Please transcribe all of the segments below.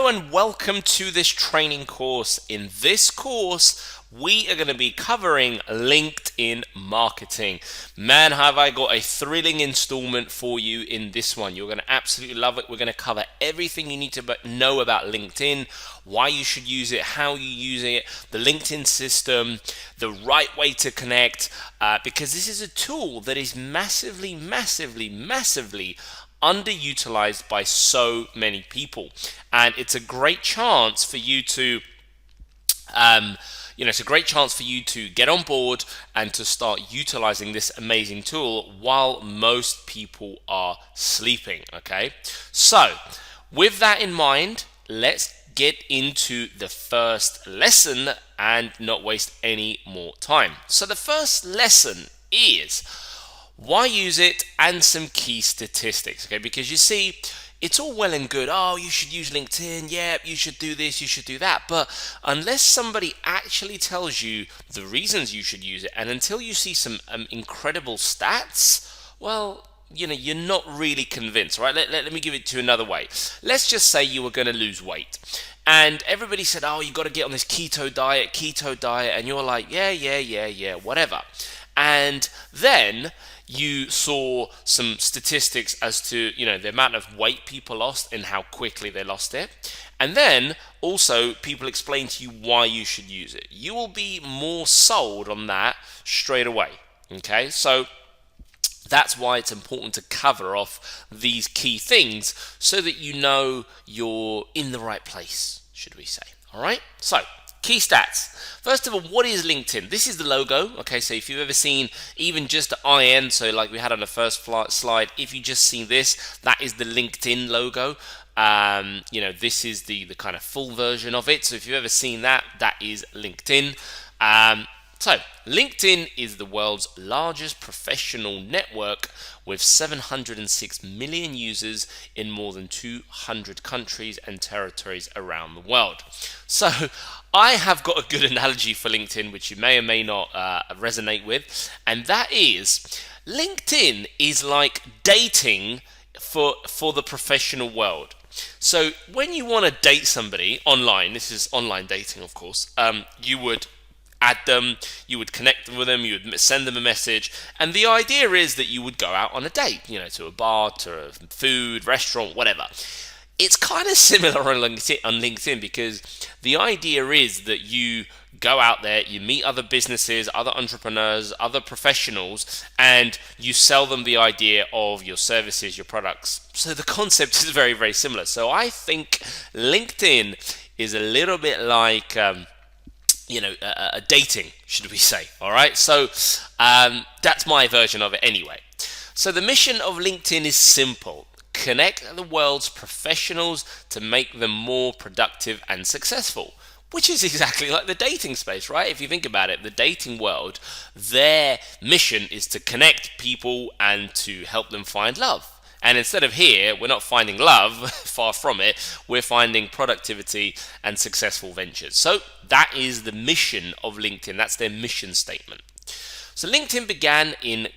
and welcome to this training course. In this course, we are going to be covering LinkedIn marketing. Man, have I got a thrilling installment for you in this one. You're going to absolutely love it. We're going to cover everything you need to know about LinkedIn, why you should use it, how you use it, the LinkedIn system, the right way to connect, because this is a tool that is massively underutilized by so many people, and it's a great chance for you to get on board and to start utilizing this amazing tool while most people are sleeping. Okay, so with that in mind, let's get into the first lesson and not waste any more time. So the first lesson is why use it and some key statistics. Okay, because you see, it's all well and good. Oh, you should use LinkedIn. Yeah, you should do this, you should do that. But unless somebody actually tells you the reasons you should use it, and until you see some incredible stats, well, you're not really convinced, right? Let me give it to you another way. Let's just say you were going to lose weight, and everybody said, oh, you got to get on this keto diet, and you're like, yeah, whatever. And then you saw some statistics as to the amount of weight people lost and how quickly they lost it, and then also people explain to you why you should use it. You will be more sold on that straight away. Okay, so that's why it's important to cover off these key things so that you know you're in the right place, should we say. All right, so key stats. First of all, what is LinkedIn? This is the logo. Okay, so if you've ever seen even just the IN, so like we had on the first slide, if you just see this, that is the LinkedIn logo. This is the kind of full version of it. So if you've ever seen that, that is LinkedIn. So LinkedIn is the world's largest professional network with 706 million users in more than 200 countries and territories around the world. So I have got a good analogy for LinkedIn, which you may or may not resonate with, and that is LinkedIn is like dating for the professional world. So when you want to date somebody online, this is online dating, of course, you would add them, you would connect with them, you would send them a message, and the idea is that you would go out on a date, to a bar, to a food, restaurant, whatever. It's kind of similar on LinkedIn because the idea is that you go out there, you meet other businesses, other entrepreneurs, other professionals, and you sell them the idea of your services, your products. So the concept is very, very similar. So I think LinkedIn is a little bit like a dating, should we say. All right, so that's my version of it anyway. So the mission of LinkedIn is simple: connect the world's professionals to make them more productive and successful, which is exactly like the dating space, right? If you think about it, the dating world, their mission is to connect people and to help them find love. And instead of here, we're not finding love, far from it, we're finding productivity and successful ventures. So that is the mission of LinkedIn. That's their mission statement. So LinkedIn began in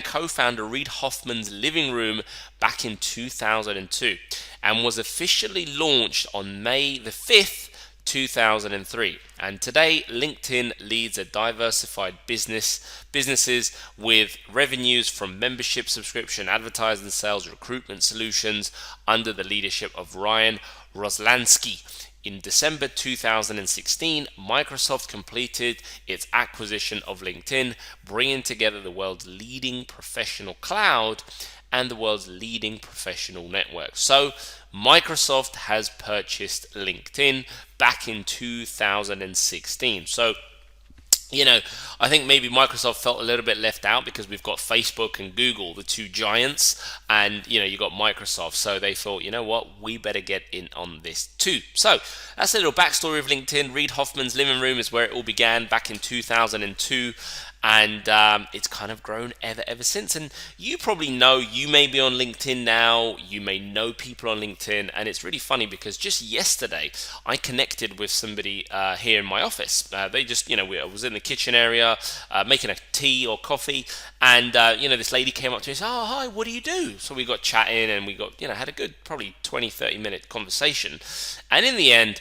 co-founder Reid Hoffman's living room back in 2002 and was officially launched on May the 5th, 2003, and today LinkedIn leads a diversified businesses with revenues from membership, subscription, advertising, sales, recruitment solutions under the leadership of Ryan Roslansky. In December 2016, Microsoft completed its acquisition of LinkedIn, bringing together the world's leading professional cloud and the world's leading professional network. So Microsoft has purchased LinkedIn back in 2016. So I think maybe Microsoft felt a little bit left out because we've got Facebook and Google, the two giants, and you got Microsoft. So they thought, you know what, we better get in on this too. So that's a little backstory of LinkedIn. Reid Hoffman's living room is where it all began back in 2002. and it's kind of grown ever since. And you probably know, you may be on LinkedIn now, you may know people on LinkedIn, and it's really funny because just yesterday I connected with somebody here in my office. They just, I was in the kitchen area making a tea or coffee, and this lady came up to me and said, "Oh, hi, what do you do?" So we got chatting, and we got, had a good probably 20-30 minute conversation. And in the end,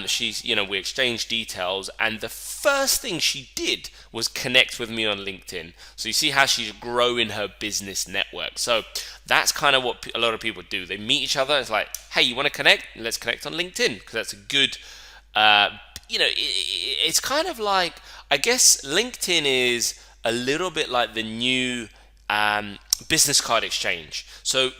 she's, we exchanged details, and the first thing she did was connect with me on LinkedIn. So you see how she's growing her business network. So that's kind of what a lot of people do. They meet each other. It's like, hey, you want to connect? Let's connect on LinkedIn, because that's a good, it's kind of like, I guess LinkedIn is a little bit like the new business card exchange. So,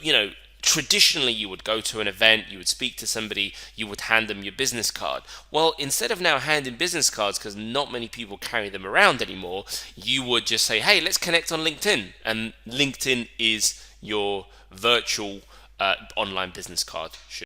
traditionally you would go to an event, you would speak to somebody, you would hand them your business card. Well, instead of now handing business cards, because not many people carry them around anymore, you would just say, hey, let's connect on LinkedIn. And LinkedIn is your virtual online business card.